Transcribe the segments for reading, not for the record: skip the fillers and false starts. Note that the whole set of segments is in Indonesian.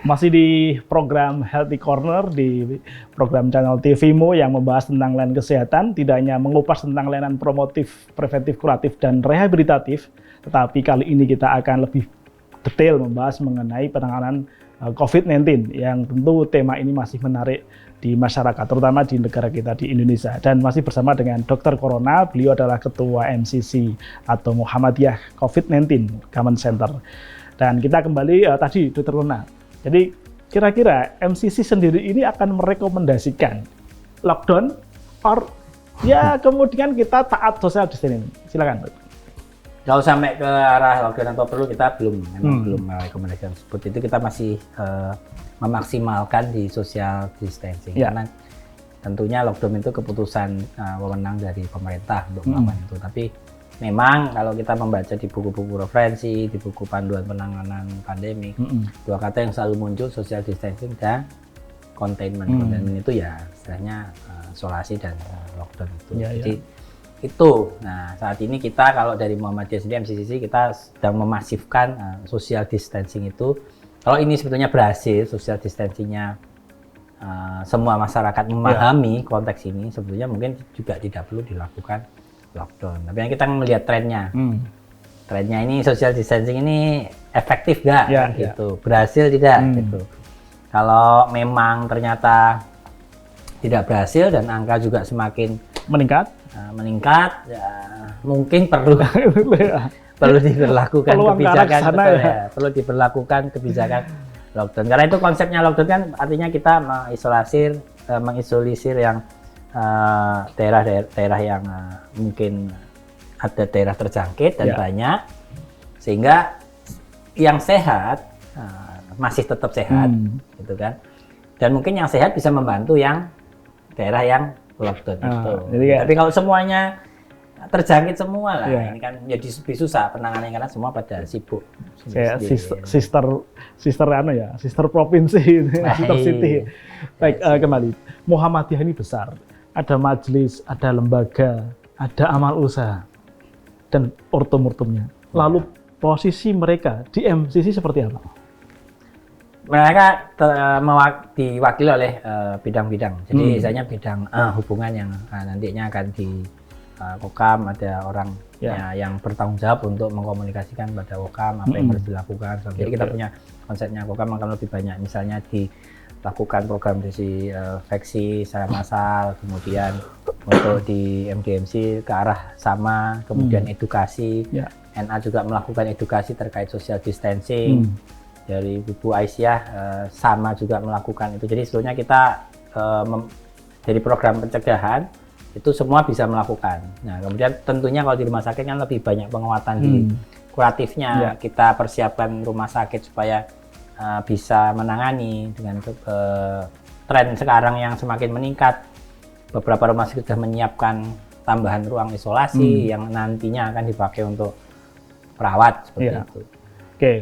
Masih di program Healthy Corner di program channel TVMO yang membahas tentang layanan kesehatan, tidak hanya mengupas tentang layanan promotif, preventif, kuratif, dan rehabilitatif, tetapi kali ini kita akan lebih detail membahas mengenai penanganan COVID-19 yang tentu tema ini masih menarik di masyarakat, terutama di negara kita di Indonesia. Dan masih bersama dengan Dr. Corona, beliau adalah Ketua MCC atau Muhammadiyah COVID-19 Command Center. Dan kita kembali tadi Dr. Corona. Jadi kira-kira MCC sendiri ini akan merekomendasikan lockdown or ya kemudian kita taat social distancing. Silakan. Kalau sampai ke arah lockdown atau perlu kita belum merekomendasikan tersebut. Itu kita masih memaksimalkan di social distancing karena tentunya lockdown itu keputusan wewenang dari pemerintah untuk melakukan itu. Tapi memang kalau kita membaca di buku-buku referensi, di buku panduan penanganan pandemi, dua kata yang selalu muncul social distancing dan containment. Containment itu ya istilahnya isolasi dan lockdown itu. Jadi itu. Nah, saat ini kita kalau dari Muhammadiyah sendiri MCCC kita sedang memasifkan social distancing itu. Kalau ini sebetulnya berhasil social distancingnya semua masyarakat memahami konteks ini, sebetulnya mungkin juga tidak perlu dilakukan lockdown. Tapi yang kita melihat trennya, trennya ini social distancing ini efektif nggak? Gitu. Berhasil tidak? Gitu. Kalau memang ternyata tidak berhasil dan angka juga semakin meningkat, ya, mungkin perlu diberlakukan kebijakan, perlu diberlakukan kebijakan lockdown. Karena itu konsepnya lockdown kan artinya kita mengisolisir yang daerah-daerah yang mungkin ada daerah terjangkit dan banyak, sehingga yang sehat masih tetap sehat, gitu kan. Dan mungkin yang sehat bisa membantu yang daerah yang lockdown itu. Tapi kalau semuanya terjangkit semua lah, ini kan jadi lebih susah penanganannya karena semua pada sibuk. Kayak sister provinsi, sister city. Baik, kembali. Muhammadiyah ini besar. Ada majelis, ada lembaga, ada amal usaha, dan ortum-ortumnya. Lalu posisi mereka di MCC seperti apa? Mereka diwakili oleh bidang-bidang. Jadi misalnya bidang hubungan yang nantinya akan di Kokam, ada orang yang bertanggung jawab untuk mengkomunikasikan pada Kokam apa yang harus dilakukan. Jadi kita punya konsepnya Kokam akan lebih banyak. Misalnya dilakukan program disinfeksi secara massal, kemudian untuk di MDMC ke arah sama, kemudian edukasi. NA juga melakukan edukasi terkait social distancing. Dari Ibu Aisyah sama juga melakukan itu. Jadi sebetulnya kita dari program pencegahan itu semua bisa melakukan. Nah, kemudian tentunya kalau di rumah sakit kan lebih banyak penguatan di kuratifnya. Kita persiapkan rumah sakit supaya bisa menangani dengan tren sekarang yang semakin meningkat. Beberapa rumah sakit sudah menyiapkan tambahan ruang isolasi yang nantinya akan dipakai untuk perawat seperti itu. Oke.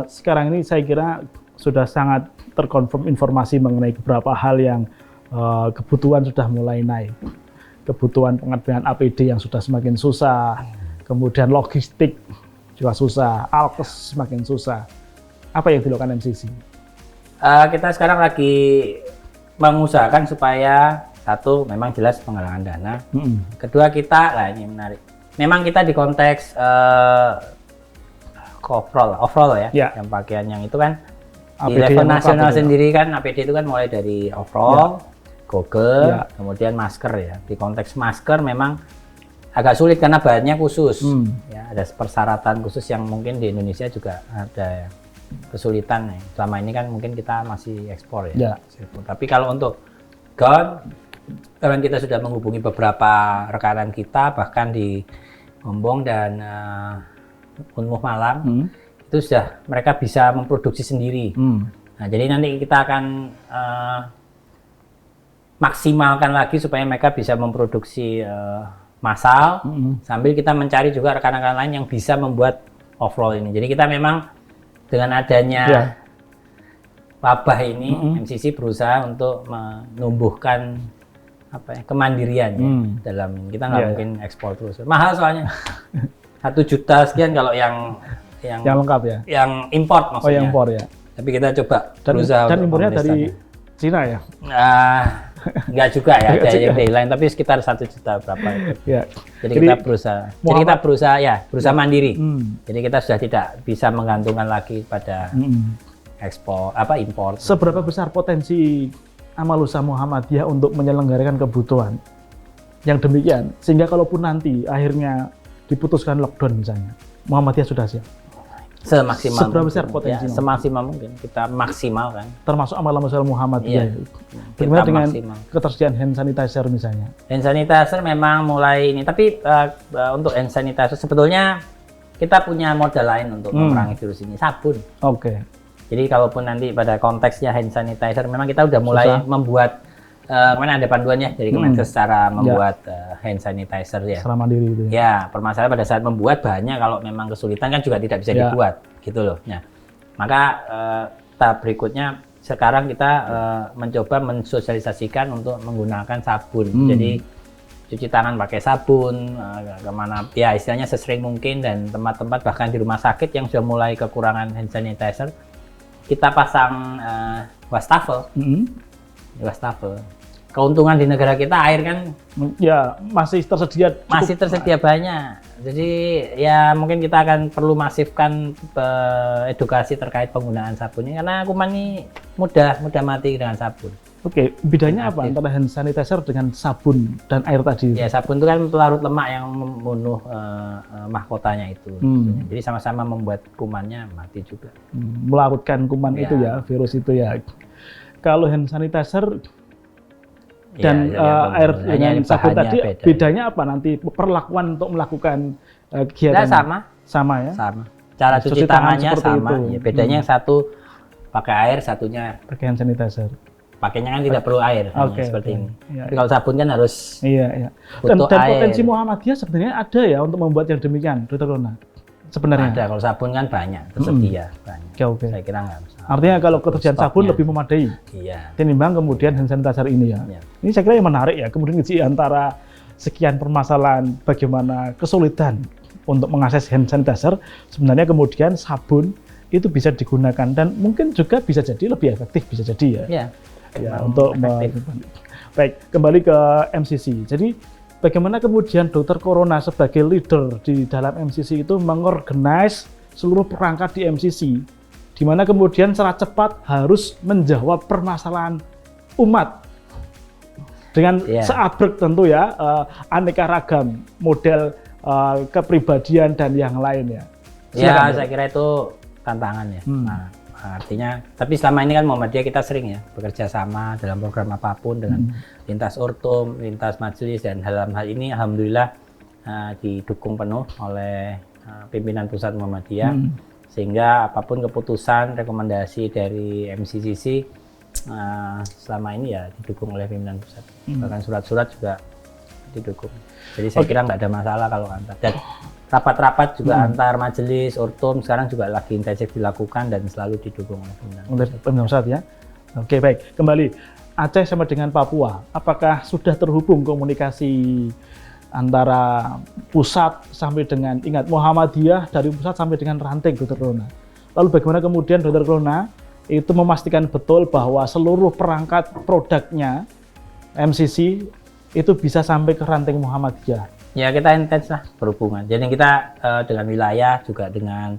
Sekarang ini saya kira sudah sangat terkonfirm informasi mengenai beberapa hal yang kebutuhan sudah mulai naik. Kebutuhan pengadaan APD yang sudah semakin susah, kemudian logistik juga susah, alkes semakin susah. Apa yang dilakukan MCC? Kita sekarang lagi mengusahakan supaya satu memang jelas penggalangan dana. Kedua kita, ini menarik. Memang kita di konteks overall yang pakaian yang itu kan di level nasional sendiri kan APD itu kan mulai dari overall, goggle, kemudian masker ya. Di konteks masker memang agak sulit karena bahannya khusus, ada persyaratan khusus yang mungkin di Indonesia juga ada kesulitan ya. Selama ini kan mungkin kita masih ekspor ya. Tapi kalau untuk gown, kita sudah menghubungi beberapa rekanan kita bahkan di Gombong dan Unmuh Malang, itu sudah mereka bisa memproduksi sendiri. Nah, jadi nanti kita akan maksimalkan lagi supaya mereka bisa memproduksi massal, sambil kita mencari juga rekan-rekan lain yang bisa membuat overall ini. Jadi kita memang dengan adanya wabah ini, MCC berusaha untuk menumbuhkan kemandirian dalam ini. Kita nggak mungkin ekspor terus. Mahal soalnya. 1 juta sekian kalau yang lengkap ya. Yang import maksudnya. Yang impor ya. Tapi kita coba Dan berusaha untuk impornya dari memenuhi Cina ya? Enggak juga ya, Enggak ada yang juga. dari lain, tapi sekitar 1 juta berapa itu. Ya. Jadi kita berusaha mandiri. Jadi kita sudah tidak bisa menggantungkan lagi pada impor. Seberapa besar potensi Amal Usaha Muhammadiyah untuk menyelenggarakan kebutuhan yang demikian, sehingga kalaupun nanti akhirnya diputuskan lockdown misalnya, Muhammadiyah sudah siap? Semaksimal Seberapa besar mungkin, potensinya? ya, semaksimal mungkin kita maksimalkan. Termasuk Amal Usaha Muhammadiyah. Iya. Bagaimana Kita dengan maksimal. ketersediaan hand sanitizer misalnya? Hand sanitizer memang mulai ini, tapi untuk hand sanitizer sebetulnya kita punya modal lain untuk memerangi virus ini, sabun. Oke. Jadi kalaupun nanti pada konteksnya hand sanitizer, memang kita udah mulai membuat, kemarin ada panduannya dari Kemenkes cara membuat hand sanitizer ya. Secara mandiri gitu ya? Ya, permasalahan pada saat membuat bahannya kalau memang kesulitan kan juga tidak bisa dibuat, gitu loh. Nah, maka tahap berikutnya sekarang kita mencoba mensosialisasikan untuk menggunakan sabun. Jadi cuci tangan pakai sabun, kemana ya istilahnya sesering mungkin, dan tempat-tempat bahkan di rumah sakit yang sudah mulai kekurangan hand sanitizer, kita pasang wastafel. Wastafel. Keuntungan di negara kita air kan Ya, masih tersedia banyak. Jadi ya mungkin kita akan perlu masifkan edukasi terkait penggunaan sabun ini, karena kuman ini mudah mati dengan sabun. Oke, bedanya apa antara hand sanitizer dengan sabun dan air tadi? Ya, sabun itu kan pelarut lemak yang membunuh mahkotanya itu. Jadi sama-sama membuat kumannya mati juga. Melarutkan kuman itu ya, virus itu ya. Kalau hand sanitizer dan air dengan sabun tadi bedanya apa nanti perlakuan untuk melakukan kegiatan? Sama ya? Sama. Cara cuci tangannya sama. Ya, bedanya yang satu pakai air, satunya pakai hand sanitizer. Pakainya kan tidak perlu air, seperti ini. Ya, tapi kalau sabun kan harus dan potensi Muhammadiyah sebenarnya ada ya untuk membuat yang demikian, Dr. Rona? Sebenarnya ada. Kalau sabun kan banyak, tersedia banyak. Oke. Saya kira nggak usah. Artinya kalau ketersediaan sabun lebih memadai. Iya. Tinimbang kemudian hand sanitizer ini ya. Ini saya kira yang menarik ya. Kemudian di antara sekian permasalahan bagaimana kesulitan untuk mengakses hand sanitizer, sebenarnya kemudian sabun itu bisa digunakan dan mungkin juga bisa jadi lebih efektif, bisa jadi ya. Iya. Ya, untuk baik, kembali ke MCC. Jadi bagaimana kemudian Dokter Corona sebagai leader di dalam MCC itu mengorganize seluruh perangkat di MCC, di mana kemudian secara cepat harus menjawab permasalahan umat dengan seabrek tentu ya, aneka ragam model kepribadian dan yang lainnya. Ya, saya kira itu tantangan ya. Nah, artinya, tapi selama ini kan Muhammadiyah kita sering ya bekerja sama dalam program apapun dengan lintas ortum, lintas majelis, dan dalam hal ini alhamdulillah didukung penuh oleh pimpinan pusat Muhammadiyah, sehingga apapun keputusan rekomendasi dari MCCC selama ini ya didukung oleh pimpinan pusat. Bahkan surat-surat juga didukung. Jadi saya kira nggak ada masalah kalau antar. Dan rapat-rapat juga antar majelis, ortum sekarang juga lagi intensif dilakukan dan selalu didukung oleh pimpinan pusat ya. Oke, baik. Kembali Aceh sama dengan Papua, apakah sudah terhubung komunikasi antara pusat sampai dengan, ingat Muhammadiyah dari pusat sampai dengan ranting, Dr. Rona. Lalu bagaimana kemudian Dr. Rona itu memastikan betul bahwa seluruh perangkat produknya MCC itu bisa sampai ke ranting Muhammadiyah? Ya, kita intens lah berhubungan. Jadi kita dengan wilayah juga dengan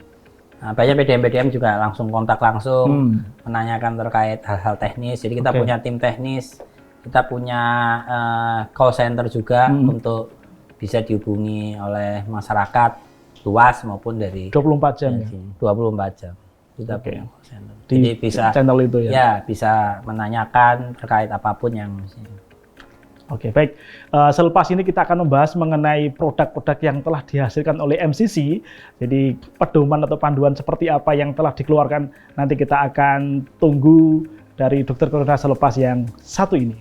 banyak PDM-PDM juga langsung kontak langsung, menanyakan terkait hal-hal teknis. Jadi kita punya tim teknis, kita punya call center juga untuk bisa dihubungi oleh masyarakat luas maupun dari 24 jam ya? 24 jam. Kita punya call center. Di jadi bisa channel itu ya? Ya, bisa menanyakan terkait apapun yang Oke, baik. Selepas ini kita akan membahas mengenai produk-produk yang telah dihasilkan oleh MCC. Jadi pedoman atau panduan seperti apa yang telah dikeluarkan nanti kita akan tunggu dari Dr. Corona selepas yang satu ini.